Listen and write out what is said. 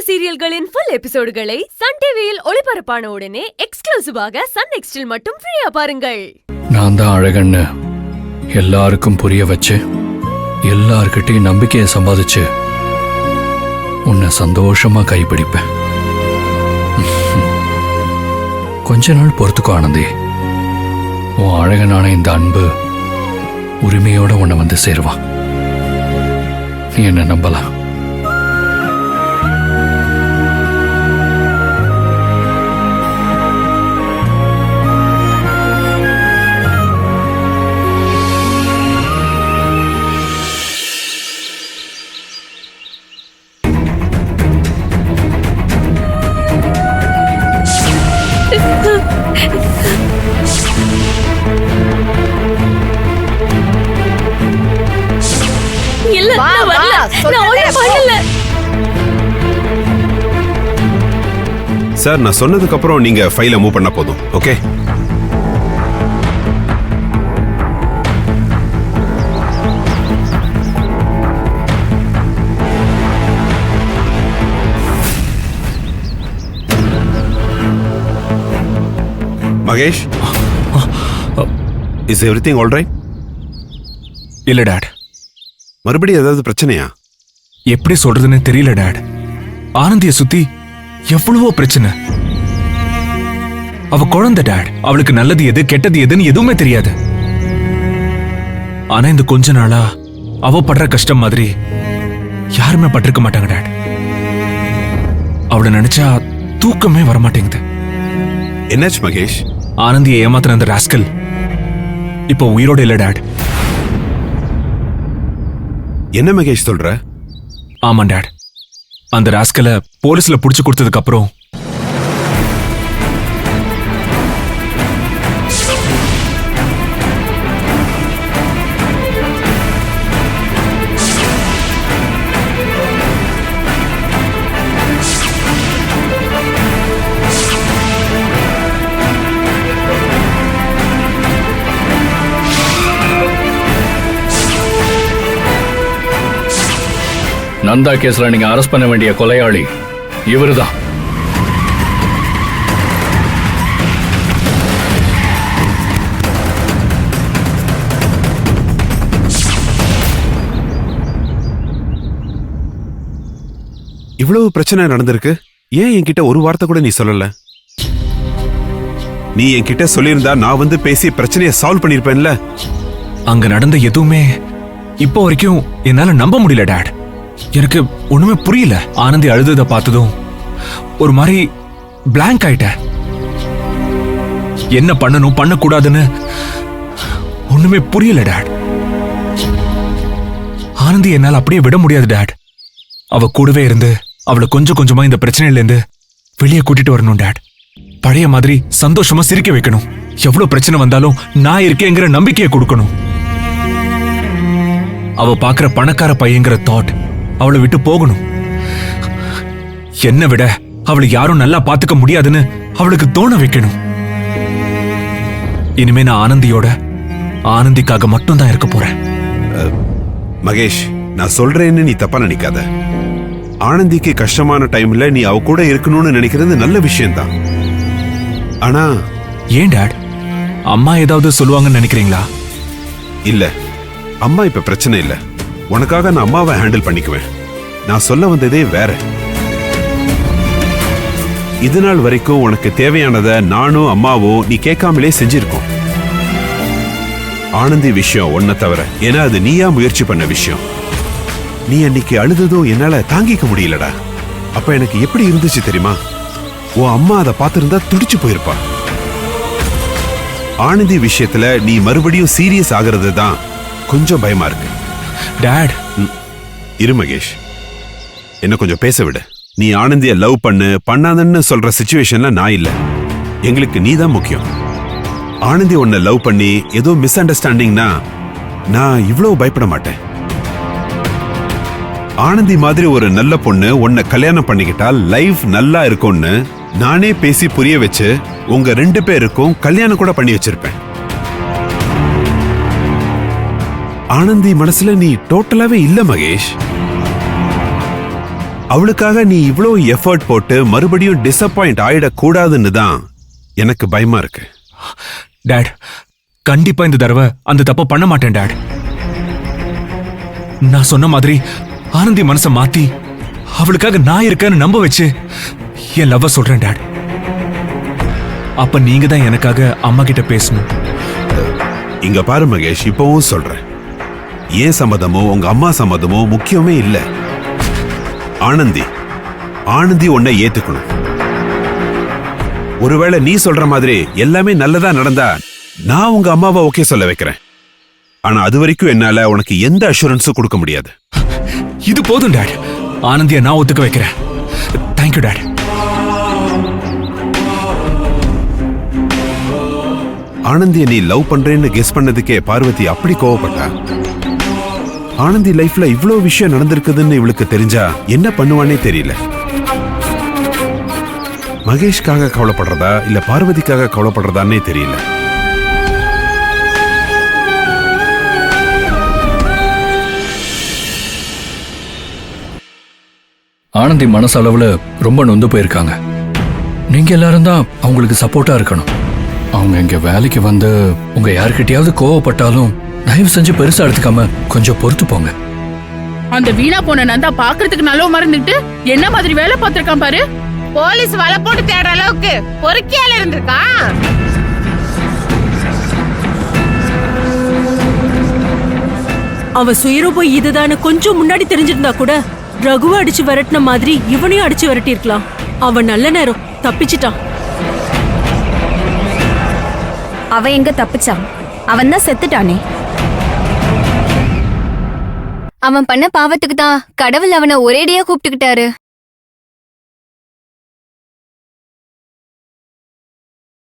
சீரியல்களின் full எபிசோடுகளை Sun டிவியில் ஒளிபரப்பான உடனே எக்ஸ்க்ளூசிவாக சன் நெக்ஸ்டில் மட்டும் ஃப்ரீயா பாருங்கள். நான் தான் அழகன்னு எல்லாருக்கும் புரிய வச்சு எல்லார்கிட்டையும் நம்பிக்கையை சம்பாதிச்சு உன்னை சந்தோஷமா கைப்பிடிப்பேன். கொஞ்ச நாள் பொறுத்துக்கோ ஆனந்தி. உன் அழகனான இந்த அன்பு உரிமையோட உன்னை வந்து சேருவான். நீ என்ன நம்பலாம். சார், நான் சொன்னதுக்கு அப்புறம் நீங்க ஃபைலை மூவ் பண்ண போதும். Okay? Mahesh, is everything all right? இல்ல டாட். மறுபடியும் ஏதாவது பிரச்சனையா? எப்படி சொல்றதுன்னு தெரியல டாட். ஆனந்திய சுத்தி எவ்வளவோ பிரச்சனை. அவ குழந்தை டாட். அவளுக்கு நல்லது எது கெட்டது எதுன்னு எதுவுமே தெரியாது. ஆனா இந்த கொஞ்ச நாளா அவ படுற கஷ்டம் மாதிரி யாருமே பட்டிருக்க மாட்டாங்க டாட். அவளை நினைச்சா தூக்கமே வரமாட்டேங்குது. என்னாச்சு மகேஷ்? ஆனந்தியை ஏமாத்தின அந்த ராஸ்கல் இப்போ உயிரோட இல்ல டாட். என்ன மகேஷ் சொல்ற? ஆமா டாட். அந்த ராஸ்கலை போலீஸ்ல புடிச்சு கொடுத்ததுக்கு அப்புறம் நந்தா கேஸ்ல நீங்க அரெஸ்ட் பண்ண வேண்டிய கொலையாளி இவருதான். இவ்வளவு பிரச்சனை நடந்திருக்கு, ஏன் என்கிட்ட ஒரு வார்த்தை கூட நீ சொல்லல? நீ என்கிட்ட சொல்லியிருந்தா நான் வந்து பேசி பிரச்சனையை சால்வ் பண்ணிருப்பேன்ல. அங்க நடந்த எதுவுமே இப்போ வரைக்கும் என்னால நம்ப முடியல டாட். எனக்கு ஒண்ணுமே புரியல. ஆனந்தி அழுதத பார்த்ததும் ஒரு மாதிரி பிளாங்க் ஆயிட்ட. என்ன பண்ணணும் பண்ணக்கூடாதுன்னு ஒண்ணுமே புரியல டாட். ஆனந்தி என்னால அப்படியே விட முடியாது டாட். அவ கூடவே இருந்து அவளை கொஞ்சம் கொஞ்சமா இந்த பிரச்சனையில இருந்து வெளியே கூட்டிட்டு வரணும் டாட். பழைய மாதிரி சந்தோஷமா சிரிக்க வைக்கணும். எவ்வளவு பிரச்சனை வந்தாலும் நான் இருக்கேங்கிற நம்பிக்கையை கொடுக்கணும். அவ பாக்குற பணக்கார பையங்கிற தாட் அவளை விட்டு போகணும். என்ன விட அவளை யாரும் நல்லா பாத்துக்க முடியாதுன்னு அவளுக்கு தோண வைக்கணும். இனிமே நான் ஆனந்திக்காக மட்டும் தான் இருக்க போறேன். மகேஷ், நான் சொல்றேன்னு நீ தப்பா நினைக்காத. ஆனந்திக்கு கஷ்டமான டைம்ல நீ அவ கூட இருக்கணும்னு நினைக்கிறது நல்ல விஷயம்தான். ஆனா ஏன் டாட், அம்மா ஏதாவது சொல்லுவாங்கன்னு நினைக்கிறீங்களா? இல்ல, அம்மா இப்ப பிரச்சனை இல்ல. உனக்காக நான் அம்மாவை ஹேண்டில் பண்ணிக்குவேன். நான் சொல்ல வந்ததே வேற. இது நாள் வரைக்கும் உனக்கு தேவையானதை நானும் அம்மாவும் நீ கேட்காமலே செஞ்சிருக்கோம். ஆனந்தி விஷயம் ஒன்ன தவிர, ஏன்னா அது நீயா முயற்சி பண்ண விஷயம். நீ அன்னைக்கு அழுததும் என்னால தாங்கிக்க முடியலடா. அப்ப எனக்கு எப்படி இருந்துச்சு தெரியுமா? உன் அம்மா அதை பார்த்திருந்தா துடிச்சு போயிருப்பா. ஆனந்தி விஷயத்துல நீ மறுபடியும் சீரியஸ் ஆகிறது தான் கொஞ்சம் பயமா இருக்கு. டாட், இரு மகேஷ், என்ன கொஞ்சம் பேச விடு. நீ ஆனந்திய லவ் பண்ணாதன்னு சொல்ற சிச்சுவேஷன்ல நான் இல்ல. எங்களுக்கு நீ தான் முக்கியம். ஆனந்தி உன்னை லவ் பண்ணி ஏதோ மிஸ் அண்டர்ஸ்டாண்டிங்னா நான் இவ்வளவு பயப்பட மாட்டேன். ஆனந்தி மாதிரி ஒரு நல்ல பொண்ணு உன்னை கல்யாணம் பண்ணிக்கிட்டால் லைஃப் நல்லா இருக்கும்னு நானே பேசி புரிய வச்சு உங்க 2 பேருக்கும் கல்யாணம் கூட பண்ணி வச்சிருப்பேன். ஆனந்தி மனசுல நீ டோட்டலாவே இல்ல மகேஷ். அவளுக்காக நீ இவ்ளோ எஃபர்ட் போட்டு மறுபடியும் டிசப்பாயிண்ட் ஆயிடக்கூடாதுன்னு தான் எனக்கு பயமா இருக்கு. டாட், கண்டிப்பா இந்த தடவை அந்த தப்ப பண்ண மாட்டேன் டாட். நான் சொன்ன மாதிரி ஆனந்தி மனசை மாத்தி அவளுக்காக நான் இருக்கேன்னு நம்ப வச்சு என் லவ்வ சொல்றேன் டாட். அப்ப நீங்க தான் எனக்காக அம்மா கிட்ட பேசணும். இங்க பாரு மகேஷ், இப்பவும் சொல்றேன், ஏன் சம்மதமோ உங்க அம்மா சம்மதமோ முக்கியமே இல்ல. ஆனந்தி உன்னை ஏத்துக்கணும். ஒருவேளை நீ சொல்ற மாதிரி எல்லாமே நல்லதா நடந்தா நான் உங்க அம்மாவை ஓகே சொல்ல வைக்கிறேன். ஆனா அது வரைக்கும் என்னால உனக்கு எந்த அஷூரன்ஸும் கொடுக்க முடியாது. இது போதும் டாட். ஆனந்திய நான் ஒத்துக்க வைக்கிறேன். Thank you dot. ஆனந்திய நீ லவ் பண்றேன்னு கெஸ் பண்ணதுக்கே பார்வதி அப்படி கோவப்பட்டா. ஆனந்தி லைஃப்ல இவ்ளோ விஷயம் நடந்திருக்குதுன்னு இவளுக்கு தெரிஞ்சா என்ன பண்ணுவானே தெரியல. மகேஷ்காக கவலைப்படுறதா இல்ல பார்வதிக்காக கவலைப்படுறதான்னே தெரியல. ஆனந்தி மனசளவுல ரொம்ப நொந்து போயிருக்காங்க. நீங்க எல்லாரும் தான் அவங்களுக்கு சப்போர்ட்டா இருக்கணும். அவங்க இங்க வேலைக்கு வந்து உங்க யாருக்கிட்டயாவது கோவப்பட்டாலும் தயவு செஞ்சு பெருசா எடுத்துக்காம கொஞ்சம் பொறுத்து போங்க. அந்த வீணா போன நந்தா பாக்குறதுக்கு நல்ல மறந்துட்டு என்ன மாதிரி வேலை பார்த்திருக்கான் பாரு. போலீஸ் வலை போட்டு தேடுற அளவுக்கு பொறுக்கியால இருந்திருக்கான். அவ சுயரூபம் இதுதான்னு கொஞ்சம் முன்னாடி தெரிஞ்சிருந்தா கூட ரகுவ அடிச்சு விரட்டின மாதிரி இவனையும் அடிச்சு விரட்டி இருக்கலாம். அவன் நல்ல நேரம் தப்பிச்சிட்டான். அவன் எங்க தப்பிச்சான்? அவன் தான் செத்துட்டானே. அவன் பண்ண பாவத்துக்கு தான் கடவுள் அவனை ஒரேடியா கூப்பிட்டுக்கிட்டாரு.